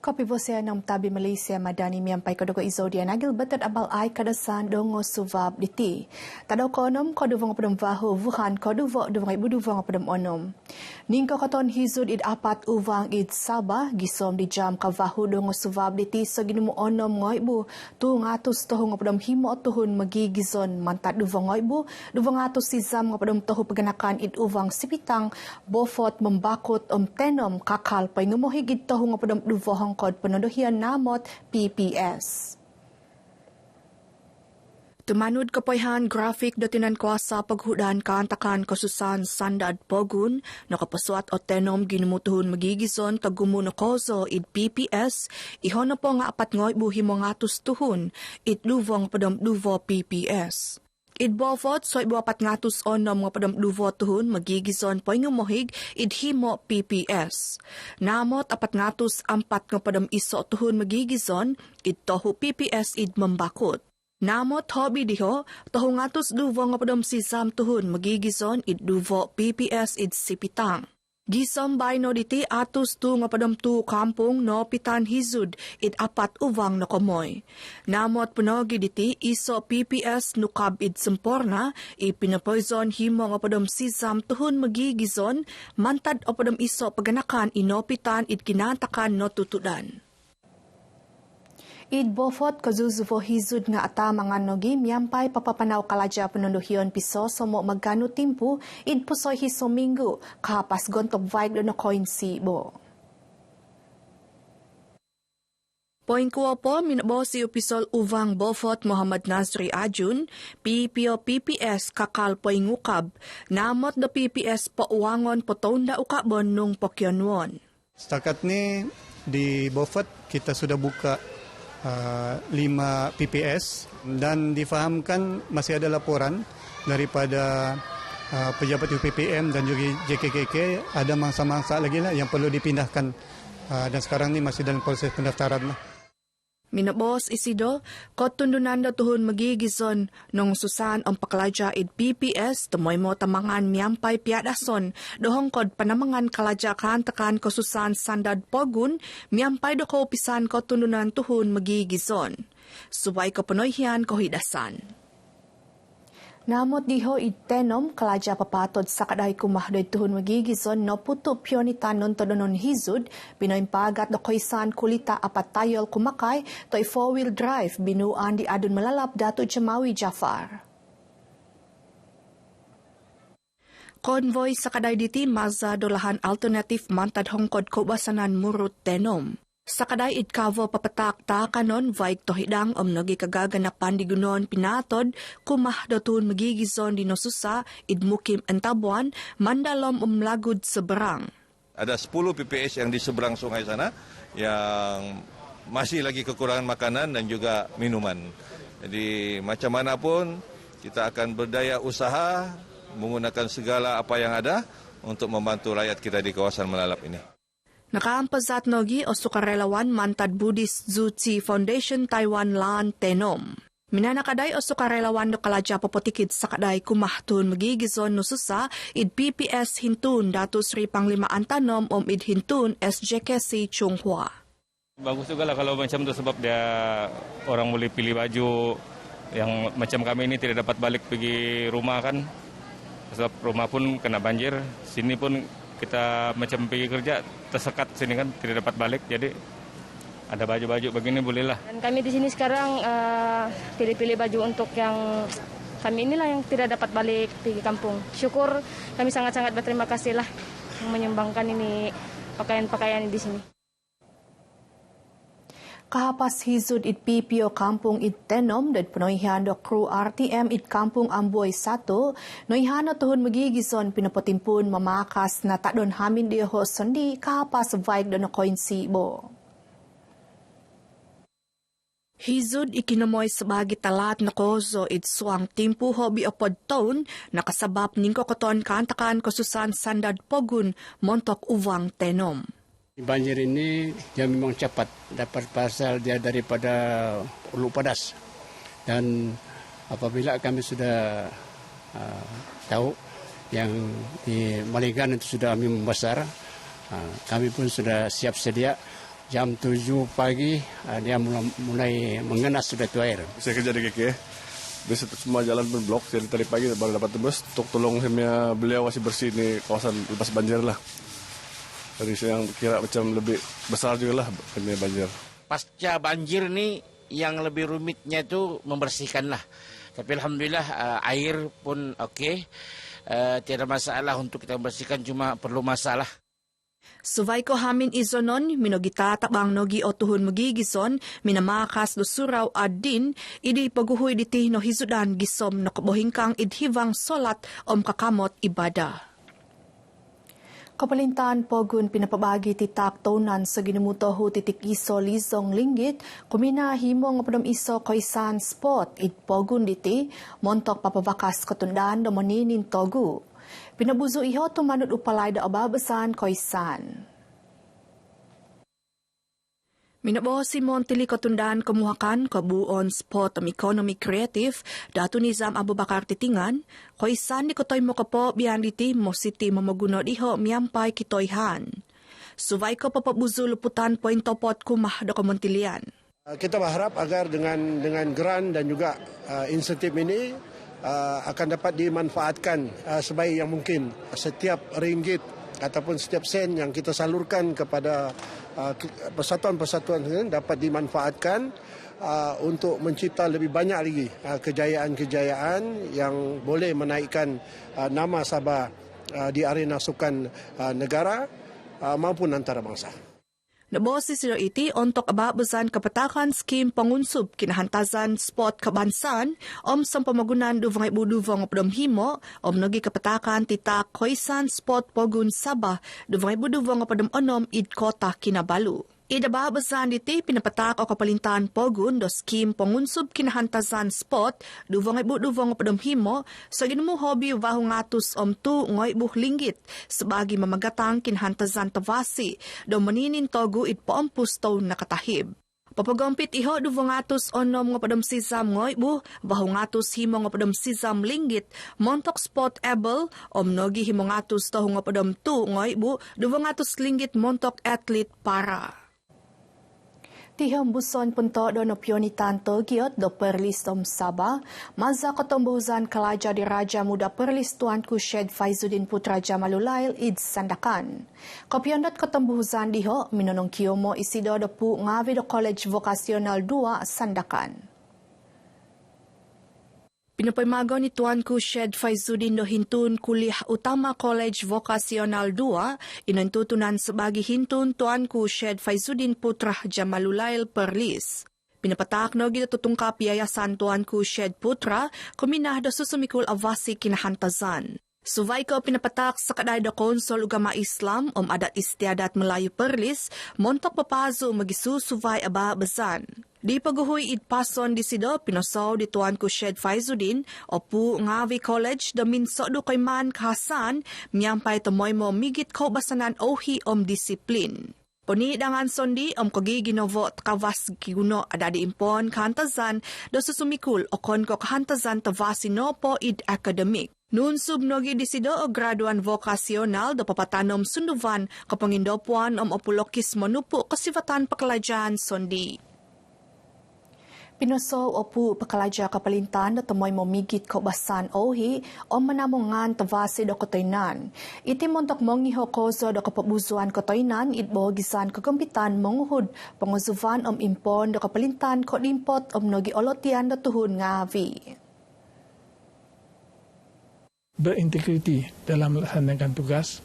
Kopi você nam tabi Malaysia madani miampai kodoko izo dia nagil betet abal ai kadasan dongo suvab diti. Tado konom kodu vong pedem vahu vuhan kodu vo du vong budu vong pedem onom. Ningko koton hizud id apat uvang id Sabah gisom di jam ka vahu dongo suvab diti seginumu onom ngoibu tu ngatus tohu ngopedem himo tuhun magi gizon mantat du vong ngoibu du vong ngatus sizam ngopedem tohu pegenakan id uvang sipitang bofot membakut tenom kakal pai ngemohi gid tohu ngopedem du vohong kod penunduhian namot PPS. Tumanud kapoyhan grafik dotinan kuasa paghudaan kaantakan kasusan sandad pogun nakapasuat o tenom ginumutuhun magigison tagumu no kozo id PPS ihon na po nga apat ngoy buhi mo ngatus tuhun it luvong padam duvo PPS. Id bofot so ibu apat ngatus onom nga padam duvo tuhun magigison po ngumuhig id himo PPS. Namot apat ngatus ampat nga padam iso tuhun magigison id tohu PPS id membakot. Namot hobi diho tohu ngatus duvo nga padam sisam tuhun magigison id duvo PPS id sipitang. Gisom bayno diti atus tu nga padam tu kampung no pitan hizud id apat uvang no komoy. Namot punogi diti iso PPS nukab id semporna ipinapoizon himo nga padam sisam tuhun magigizon mantad o padam iso paganakan inopitan id kinantakan no tutudan. Id bofot kazuzuvo hizud nga ata mga nogi miyampay papapanaw kalaja penunduhion piso somo magkano timpu id pusoy hiso minggu kapas gontok vaig no coin sibo. Poin kuwa po minabo si Opisol Uvang Bofot Muhammad Nazri Ajun, PPO PPS kakal poin ngukab, namot do PPS po uwangon potonda ukabon nung pokyonwon. Setakat ni di Bofot kita sudah buka 5 PPS dan difahamkan masih ada laporan daripada pejabat UPPM dan juga JKKK ada mangsa-mangsa lagi lah yang perlu dipindahkan dan sekarang ni masih dalam proses pendaftaran lah. Minabos isido, kotundunan da tuhun magigison nung susan ang pakalaja id PPS tumoy mo tamangan miyampay piadason dohong kod panamangan kalaja kaantakan kosusan sandad pogun miyampay do ko upisan kotundunan tuhun magigison. Subay ko panoyhian ko hidasan. Namot diho itenom kalaja papatod sa kaday kumahdoy tuhun magigison no puto pionitan non todonon hizud binoy pagat do koisan kulita apat tayol kumakay toy 4-wheel drive binuan di adun malalap dato Jamawi Jafar. Convoy sa kaday diti Mazda dolahan alternatif mantad hongkod kubasanan murut tenom. Sa kaday itkavo papatak ta kanon vaik tohidang nagi kagaganapan di gunon pinatod kumah dotun magigizon di nosusa idmukim entabuan mandalom lagud seberang. Ada 10 PPS yang di seberang sungai sana yang masih lagi kekurangan makanan dan juga minuman. Jadi macam mana pun kita akan berdaya usaha menggunakan segala apa yang ada untuk membantu rakyat kita di kawasan Malalap ini. Nakaampazat nogi o sukarelawan mantad Buddhist Zuzi Foundation Taiwan Lan Tenom. Minanakaday o sukarelawan do kalaja popotikid sa kaday kumahtun magigizon no susa id PPS hintun datu Sri Panglimaan Tanom id hintun SJKC Chonghua. Bagus juga lah kalau macam itu sebab dia orang boleh pilih baju yang macam kami ini tidak dapat balik pergi rumah kan. Sebab rumah pun kena banjir, sini pun kita macam pergi kerja tersekat sini kan tidak dapat balik, jadi ada baju-baju begini bolehlah. Dan kami di sini sekarang pilih-pilih baju untuk yang kami inilah yang tidak dapat balik pergi kampung. Syukur kami sangat-sangat berterima kasih lah yang menyumbangkan ini pakaian-pakaian di sini. Kahapas hizud it PPO Kampung it Tenom dan penoyhan do kru RTM it Kampung Amboy 1 noyhan tuhun magigison pinapotimpun mamakas na takdon hamin diho sendi kahapas vaig do no koinsibo. Hizud ikinamoy sebagi talat na kozo it suang timpu hobi opod taon nakasabab ningko koton kaantakan kosusan sandad pogun montok uvang Tenom. Banjir ini dia memang cepat dapat pasal dia daripada Ulu Padas dan apabila kami sudah tahu yang di Maligan itu sudah membesar, kami pun sudah siap sedia jam 7 pagi dia mulai mengenas sudah itu air. Saya kerja di KK. Biasa semua jalan pun blok. Jadi tadi pagi baru dapat tembus untuk tolong beliau masih bersih ini kawasan lepas banjir lah. Jadi saya yang kira macam lebih besar juga lah kena banjir. Pasca banjir ni yang lebih rumitnya itu membersihkan lah. Tapi alhamdulillah air pun okey. Tiada masalah untuk kita membersihkan, cuma perlu masalah. Suvay ko hamin izonon, minogita tabang nogi o tuhun magigison, minamakas do suraw adin, idi paguhoy diti no hizudan gisom no kabohingkang idhivang solat om kakamot ibada. Kapalintaan pogun pinapabagi titak tonan sa ginemuto ho titik iso lizong linggit, kumina himong padom iso koisan spot id pogun diti, montok papabakas katundaan do maninin togu. Pinabuzo iho tumanod upalay da ababasan koisan. Minabo si Montili katundaan kemuhakan kabuon spot am economy creative datu nizam Abu Bakar titingan koisan di kotoy mo kapo biyan diti mo city mamagunod iho miyampay kitoyhan. Suvay ko papabuzo luputan point topot kumah do Montilian. Kita berharap agar dengan grant dan juga insentif ini akan dapat dimanfaatkan sebaik yang mungkin. Setiap ringgit ataupun setiap sen yang kita salurkan kepada persatuan-persatuan ini dapat dimanfaatkan untuk mencipta lebih banyak lagi kejayaan-kejayaan yang boleh menaikkan nama Sabah di arena sukan negara maupun antarabangsa. Nabosi sila iti ontok ababasan kapatakan skim pangunsub kinahantazan spot kabansan sa pamagunan duvang ibuduvang opdom himo nagi kapatakan titak koisan spot pogun Sabah duvang ibuduvang opdom onom id kota Kinabalu. Idababasan diti pinapatak o kapalintaan pogun do skim pangunsub kinahantazan spot duvang ibuduvang opdom himo sa ginumo hobi vahungatus tu ngoy linggit sebagi mamagatang kinahantazan tavasi do maninin togu id paampus taw nakatahib. Papagompit iho duvongatus onom nga padam sisam ngoy vahungatus himo nga padam sisam linggit montok spot able nogi himongatus taw nga padam tu ngoy duvongatus linggit montok athlete para. Tiham buson punto do no pionitan togiot do perlis tom Sabah, maza katombuhuzan kalaja di Raja Muda Perlis Tuanku Syed Faizuddin Putra Jamalulail id Sandakan. Kopyondot katombuhuzan diho, minonong kiyomo isido do pu ngavi do College Vocational 2 Sandakan. Pinapaymago ni Tuanku Syed Faizuddin do hintun kuliah utama College Vocational 2 inantutunan sebagi hintun Tuanku Syed Faizuddin Putra Jamalulail Perlis. Pinapatak no gida tutungkap yayasan Tuanku Syed Putra kuminah do susumikul avasi kinahantazan. Suvay ko pinapatak sa kaday da Konsol Ugama Islam adat istiadat Melayu Perlis montok papazo magisusuvay ababasan. Di paguhoy idpason di sido pinosaw di Tuanku Syed Faizuddin pu ngavi college da minso do kay man kahasan miyampay tomoy mo migit ko basanan ohi disiplin. Puni dangan sondi kagiginovo kavas giguno adadi impon kahantazan do susumikul kon ko kahantazan tavasi no po id academic. Nun subnogi disido o graduan vokasyonal do papatanom sunduvan kapangindopuan opulokis manupo kasivatan pakalajan sondi. Pinoso opu pakalaja kapalintan na tumoy momigit kaubasan ohi o manamungan tavasi do kotoynan. Iti montok mongiho kozo do kapabuzuan kotoynan itbogisan kagampitan monguhud panguzuvan impon do kapalintan ko limpot nogi olotian do tuhun ngavi. Berintegriti dalam melaksanakan tugas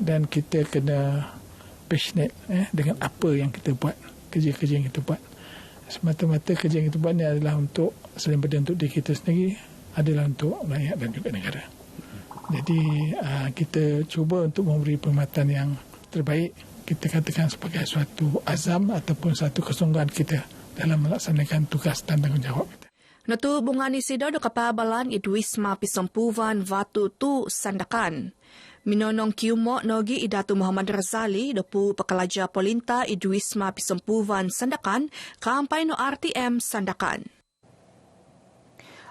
dan kita kena passionate dengan apa yang kita buat, kerja-kerja yang kita buat. Semata-mata kerja yang kita buat ni adalah untuk selain daripada untuk diri kita sendiri, adalah untuk rakyat dan juga negara. Jadi kita cuba untuk memberi perkhidmatan yang terbaik, kita katakan sebagai suatu azam ataupun satu kesungguhan kita dalam melaksanakan tugas dan tanggungjawab kita. Natubungan ni Sido do kapabalan idwisma pisampuvan Vatu tu Sandakan. Minonong kiumo nogi idatu Muhammad Razali dopu pakalaja polinta idwisma pisampuvan Sandakan kampay no RTM Sandakan.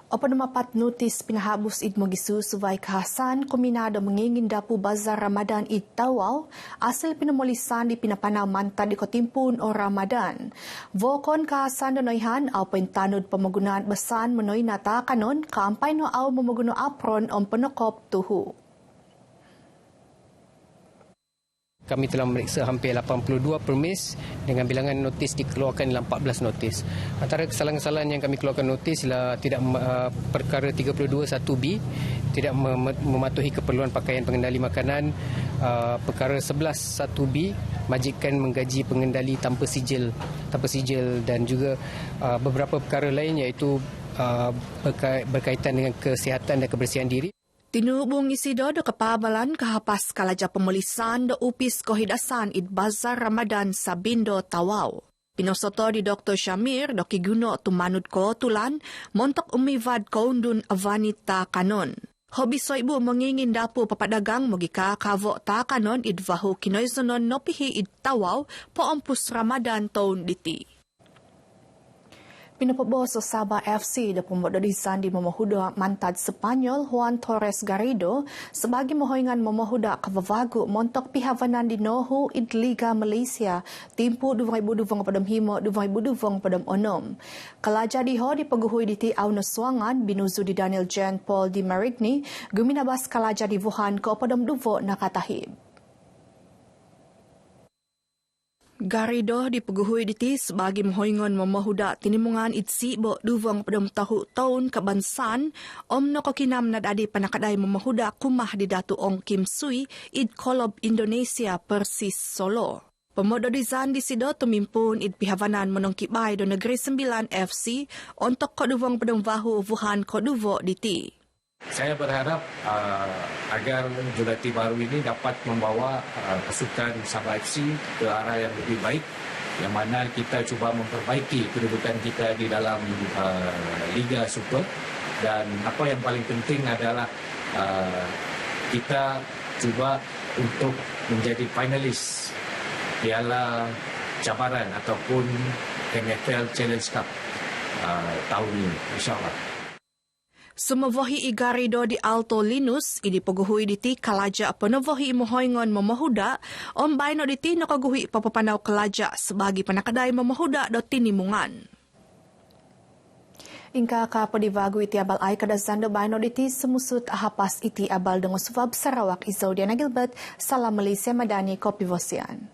Apa namapat notis pinahabos id magisu subay kahasan kombinado mengingin dapu bazar Ramadan id Tawau asal pinamolisan di pinapanaw manta di kotimpun o Ramadan. Vokon kahasan donoyhan au pentanod pamagunaan basan menoy nata kanon kaampay no au mamaguno apron om penokop tuhu. Kami telah memeriksa hampir 82 permis dengan bilangan notis dikeluarkan dalam 14 notis. Antara kesalahan-kesalahan yang kami keluarkan notis ialah tidak perkara 32(1)B, tidak mematuhi keperluan pakaian pengendali makanan, perkara 11(1)B, majikan menggaji pengendali tanpa sijil dan juga beberapa perkara lain iaitu berkaitan dengan kesihatan dan kebersihan diri. Tinubong isido do kapabalan kahapas kalaja pemulisan do upis kohidasan id bazar Ramadan sa Bindo, Tawau. Pinosoto di Dr. Shamir do kiguno tumanud ko tulan montok umivad kaundun avanita kanon. Hobi soibu mengingin dapu papadagang mogika kavo ta kanon id vahu kinoizonon nopihi id Tawau poompus Ramadan taun diti. Pinapaboso Sabah FC da pemodalisan di mamahuda mantad Sepanyol Juan Torres Garrido sebagai mohoingan mamahuda kavavagu montok pihawanan di Nohu id Liga Malaysia timpu 2025 padam himo 2025 padam onom. Kalaja diho di paguhui di ti au naswangan binuzu di Daniel Jean Paul di Marigny guminabas kalaja di Wuhan ko padam duvo nakatahib. Garrido dipeguhui diti sebagai mohoingon mamahuda tinimungan itsi bo duvang padam tahu tahun kebansan om nokokinam nadadi panakaday mamahuda kumah di Datu Ong Kim Sui id Kolob Indonesia Persis Solo. Pemododizan di sido tumimpun id pihawanan menongkibay do Negeri 9 FC ontok koduvang padam vahu Wuhan koduvo diti. Saya berharap agar jurati baru ini dapat membawa pasukan Sabah FC ke arah yang lebih baik, yang mana kita cuba memperbaiki kedudukan kita di dalam Liga Super, dan apa yang paling penting adalah kita cuba untuk menjadi finalis Piala Cabaran ataupun NFL Challenge Cup tahun ini, insyaAllah. Sumavohi Garrido di Alto Linus, ini paguhui diti kalaja panovohi mohoingon mamahuda, ombay no diti nakaguhi papapanaw kalaja sebagai panakaday mamahuda do tinimungan. Ingka kapodivagu iti abal ay kadazan do bayno diti semusut ahapas iti abal dengan subab Sarawak Izaudiana Gilbert, Salam Malaysia Madani Kopi Vosian.